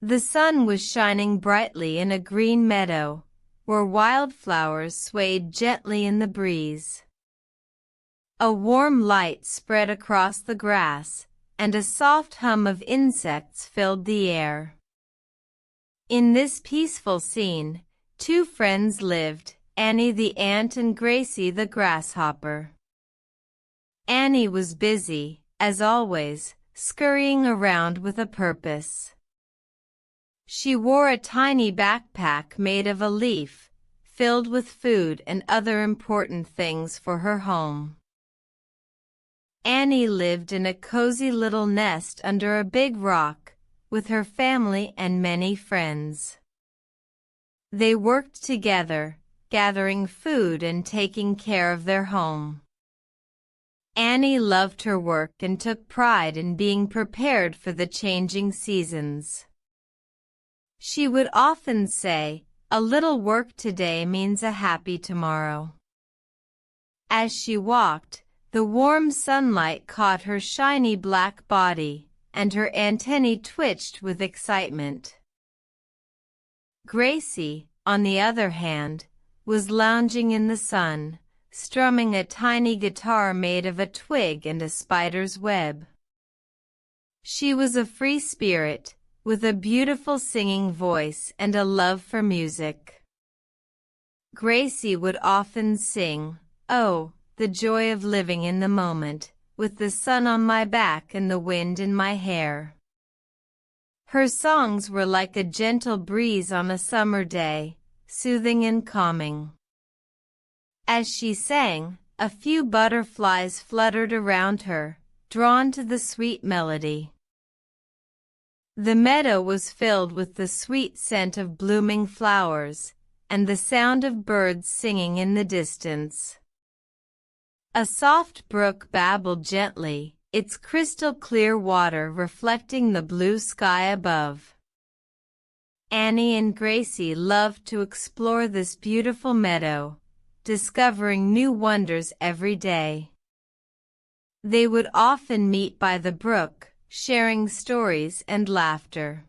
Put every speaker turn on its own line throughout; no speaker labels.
The sun was shining brightly in a green meadow, where wildflowers swayed gently in the breeze. A warm light spread across the grass, and a soft hum of insects filled the air. In this peaceful scene, two friends lived, Annie the ant and Gracie the grasshopper. Annie was busy, as always, scurrying around with a purpose. She wore a tiny backpack made of a leaf, filled with food and other important things for her home. Annie lived in a cozy little nest under a big rock, with her family and many friends. They worked together, gathering food and taking care of their home. Annie loved her work and took pride in being prepared for the changing seasons. She would often say, "A little work today means a happy tomorrow." As she walked, the warm sunlight caught her shiny black body, and her antennae twitched with excitement. Gracie, on the other hand, was lounging in the sun, strumming a tiny guitar made of a twig and a spider's web. She was a free spirit, with a beautiful singing voice and a love for music. Gracie would often sing, "Oh, the joy of living in the moment, with the sun on my back and the wind in my hair." Her songs were like a gentle breeze on a summer day, soothing and calming. As she sang, a few butterflies fluttered around her, drawn to the sweet melody. The meadow was filled with the sweet scent of blooming flowers, and the sound of birds singing in the distance. A soft brook babbled gently, its crystal clear water reflecting the blue sky above. Annie and Gracie loved to explore this beautiful meadow, discovering new wonders every day. They would often meet by the brook, sharing stories and laughter.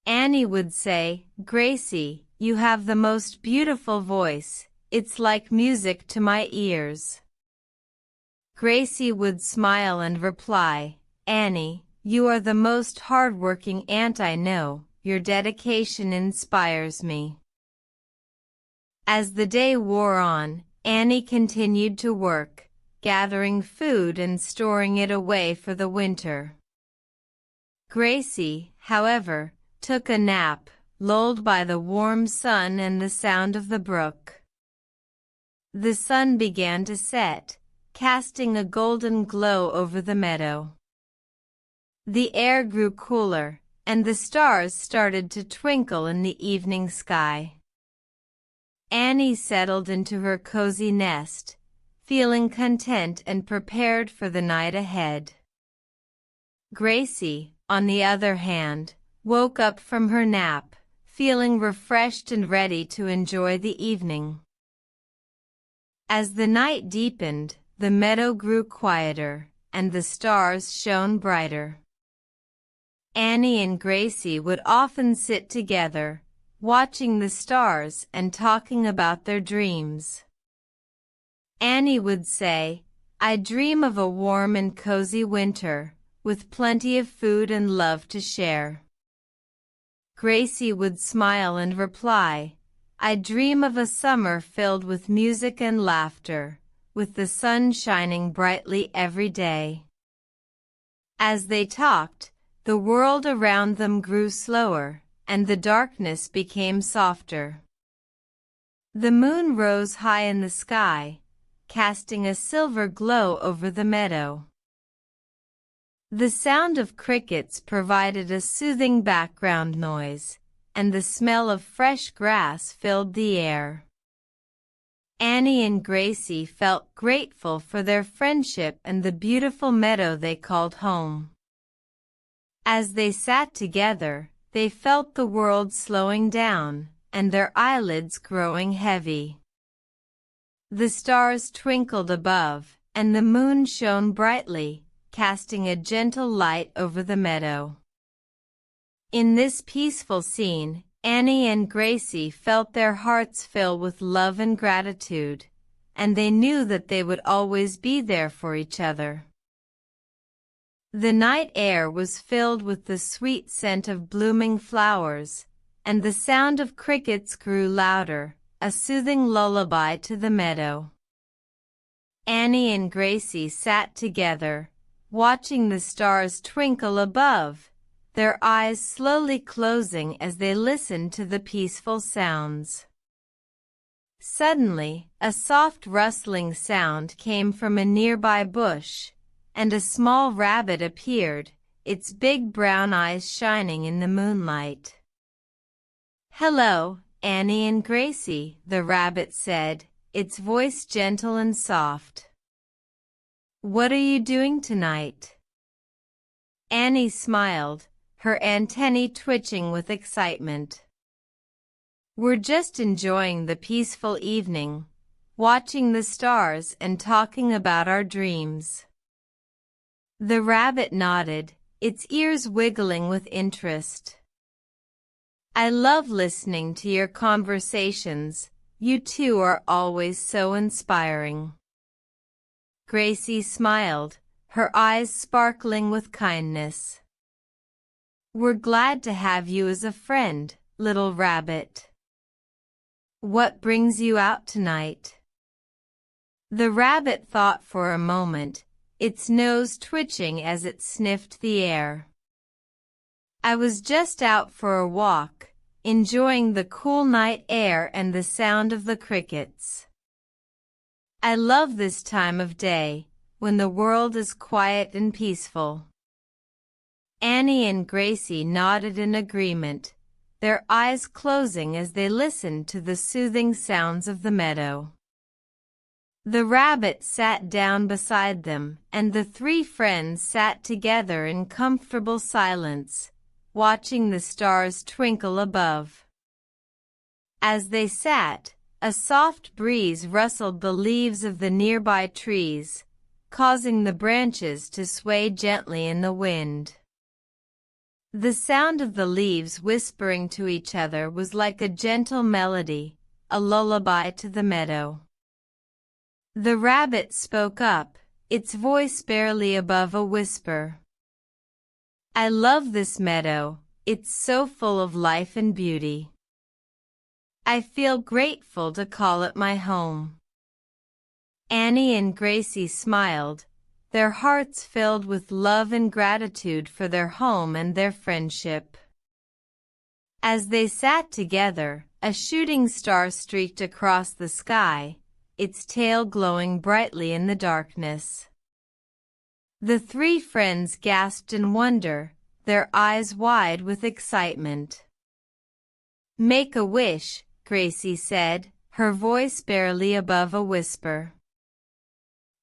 Annie would say, "Gracie, you have the most beautiful voice, it's like music to my ears." Gracie would smile and reply, "Annie, you are the most hard-working ant I know, your dedication inspires me." As the day wore on, Annie continued to work, gathering food and storing it away for the winter. Gracie, however, took a nap, lulled by the warm sun and the sound of the brook. The sun began to set, casting a golden glow over the meadow. The air grew cooler, and the stars started to twinkle in the evening sky. Annie settled into her cozy nest, feeling content and prepared for the night ahead. Gracie, on the other hand, woke up from her nap, feeling refreshed and ready to enjoy the evening. As the night deepened, the meadow grew quieter, and the stars shone brighter. Annie and Gracie would often sit together, watching the stars and talking about their dreams. Annie would say, "I dream of a warm and cozy winter, with plenty of food and love to share." Gracie would smile and reply, "I dream of a summer filled with music and laughter, with the sun shining brightly every day." As they talked, the world around them grew slower, and the darkness became softer. The moon rose high in the sky, casting a silver glow over the meadow. The sound of crickets provided a soothing background noise, and the smell of fresh grass filled the air. Annie and Gracie felt grateful for their friendship and the beautiful meadow they called home. As they sat together, they felt the world slowing down, and their eyelids growing heavy. The stars twinkled above, and the moon shone brightly, casting a gentle light over the meadow. In this peaceful scene, Annie and Gracie felt their hearts fill with love and gratitude, and they knew that they would always be there for each other. The night air was filled with the sweet scent of blooming flowers, and the sound of crickets grew louder, a soothing lullaby to the meadow. Annie and Gracie sat together, watching the stars twinkle above, their eyes slowly closing as they listened to the peaceful sounds. Suddenly, a soft rustling sound came from a nearby bush, and a small rabbit appeared, its big brown eyes shining in the moonlight. "Hello, Annie and Gracie," the rabbit said, its voice gentle and soft. "What are you doing tonight?" Annie smiled, her antennae twitching with excitement. "We're just enjoying the peaceful evening, watching the stars and talking about our dreams." The rabbit nodded, its ears wiggling with interest. "I love listening to your conversations. You two are always so inspiring." Gracie smiled, her eyes sparkling with kindness. "We're glad to have you as a friend, little rabbit. What brings you out tonight?" The rabbit thought for a moment, its nose twitching as it sniffed the air. "I was just out for a walk, enjoying the cool night air and the sound of the crickets. I love this time of day, when the world is quiet and peaceful." Annie and Gracie nodded in agreement, their eyes closing as they listened to the soothing sounds of the meadow. The rabbit sat down beside them, and the three friends sat together in comfortable silence, watching the stars twinkle above. As they sat, a soft breeze rustled the leaves of the nearby trees, causing the branches to sway gently in the wind. The sound of the leaves whispering to each other was like a gentle melody, a lullaby to the meadow. The rabbit spoke up, its voice barely above a whisper. "I love this meadow, it's so full of life and beauty. I feel grateful to call it my home." Annie and Gracie smiled, their hearts filled with love and gratitude for their home and their friendship. As they sat together, a shooting star streaked across the sky, its tail glowing brightly in the darkness. The three friends gasped in wonder, their eyes wide with excitement. "Make a wish," Gracie said, her voice barely above a whisper.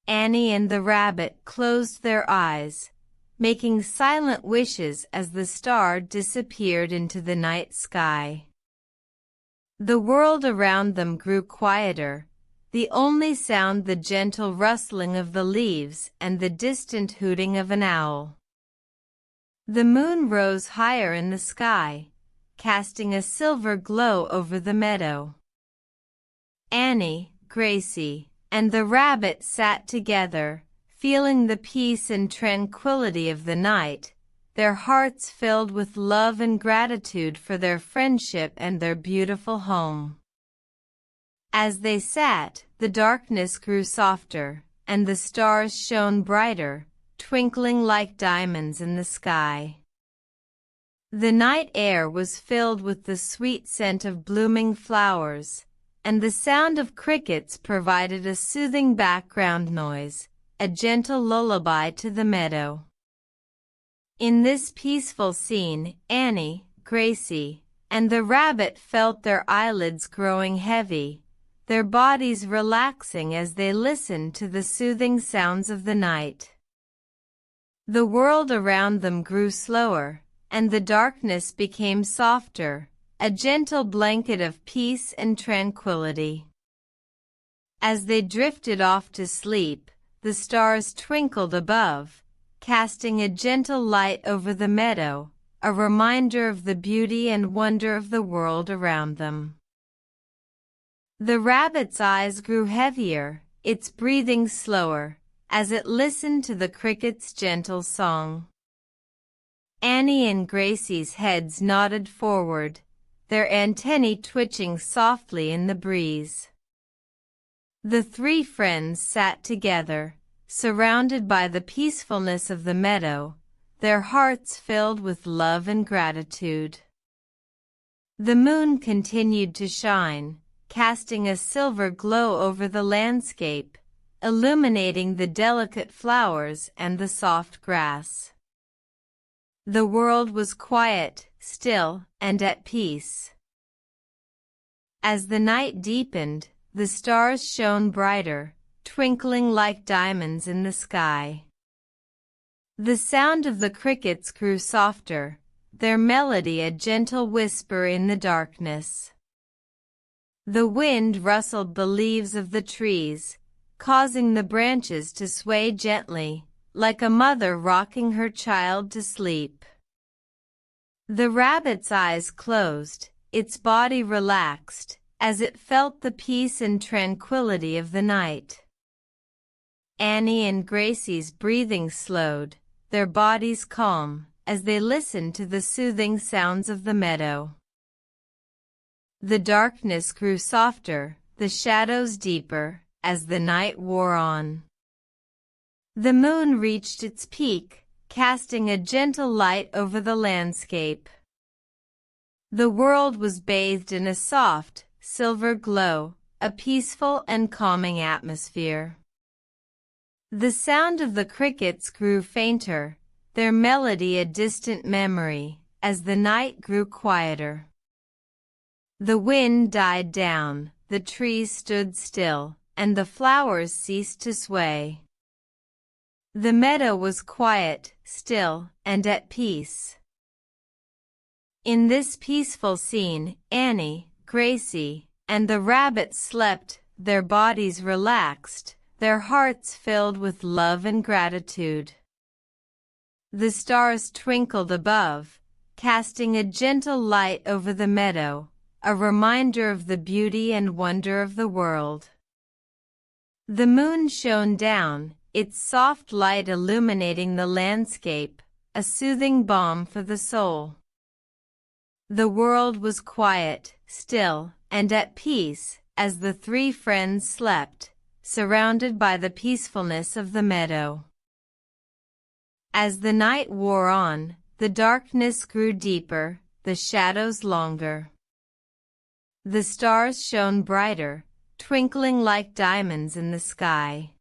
Annie and the rabbit closed their eyes, making silent wishes as the star disappeared into the night sky. The world around them grew quieter, the only sound the gentle rustling of the leaves and the distant hooting of an owl. The moon rose higher in the sky, casting a silver glow over the meadow. Annie, Gracie, and the rabbit sat together, feeling the peace and tranquility of the night, their hearts filled with love and gratitude for their friendship and their beautiful home. As they sat, the darkness grew softer, and the stars shone brighter, twinkling like diamonds in the sky. The night air was filled with the sweet scent of blooming flowers, and the sound of crickets provided a soothing background noise, a gentle lullaby to the meadow. In this peaceful scene, Annie, Gracie, and the rabbit felt their eyelids growing heavy, their bodies relaxing as they listened to the soothing sounds of the night. The world around them grew slower, and the darkness became softer, a gentle blanket of peace and tranquility. As they drifted off to sleep, the stars twinkled above, casting a gentle light over the meadow, a reminder of the beauty and wonder of the world around them. The rabbit's eyes grew heavier, its breathing slower, as it listened to the cricket's gentle song. Annie and Gracie's heads nodded forward, their antennae twitching softly in the breeze. The three friends sat together, surrounded by the peacefulness of the meadow, their hearts filled with love and gratitude. The moon continued to shine, casting a silver glow over the landscape, illuminating the delicate flowers and the soft grass. The world was quiet, still, and at peace. As the night deepened, the stars shone brighter, twinkling like diamonds in the sky. The sound of the crickets grew softer, their melody a gentle whisper in the darkness. The wind rustled the leaves of the trees, causing the branches to sway gently, like a mother rocking her child to sleep. The rabbit's eyes closed, its body relaxed, as it felt the peace and tranquility of the night. Annie and Gracie's breathing slowed, their bodies calm, as they listened to the soothing sounds of the meadow. The darkness grew softer, the shadows deeper, as the night wore on. The moon reached its peak, casting a gentle light over the landscape. The world was bathed in a soft, silver glow, a peaceful and calming atmosphere. The sound of the crickets grew fainter, their melody a distant memory, as the night grew quieter. The wind died down, the trees stood still, and the flowers ceased to sway. The meadow was quiet, still, and at peace. In this peaceful scene, Annie, Gracie, and the rabbit slept, their bodies relaxed, their hearts filled with love and gratitude. The stars twinkled above, casting a gentle light over the meadow, a reminder of the beauty and wonder of the world. The moon shone down, its soft light illuminating the landscape, a soothing balm for the soul. The world was quiet, still, and at peace, as the three friends slept, surrounded by the peacefulness of the meadow. As the night wore on, the darkness grew deeper, the shadows longer. The stars shone brighter, twinkling like diamonds in the sky.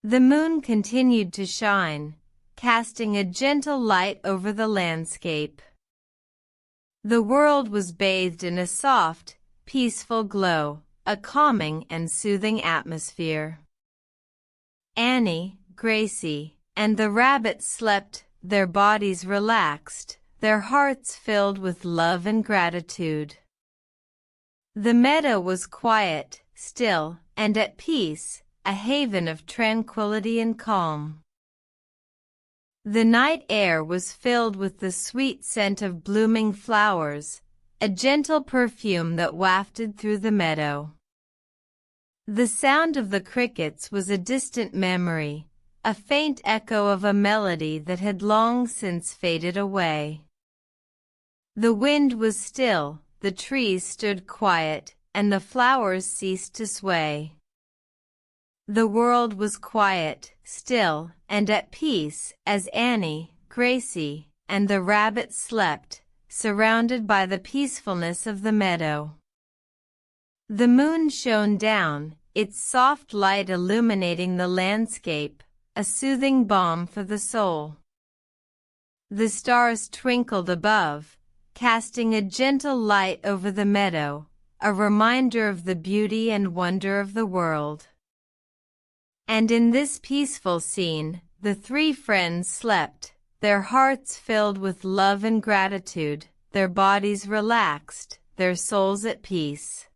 The moon continued to shine, casting a gentle light over the landscape. The world was bathed in a soft, peaceful glow, a calming and soothing atmosphere. Annie, Gracie, and the rabbit slept, their bodies relaxed, their hearts filled with love and gratitude. The meadow was quiet, still, and at peace, a haven of tranquility and calm. The night air was filled with the sweet scent of blooming flowers, a gentle perfume that wafted through the meadow. The sound of the crickets was a distant memory, a faint echo of a melody that had long since faded away. The wind was still, the trees stood quiet, and the flowers ceased to sway. The world was quiet, still, and at peace as Annie, Gracie, and the rabbit slept, surrounded by the peacefulness of the meadow. The moon shone down, its soft light illuminating the landscape, a soothing balm for the soul. The stars twinkled above, casting a gentle light over the meadow, a reminder of the beauty and wonder of the world. And in this peaceful scene, the three friends slept, their hearts filled with love and gratitude, their bodies relaxed, their souls at peace.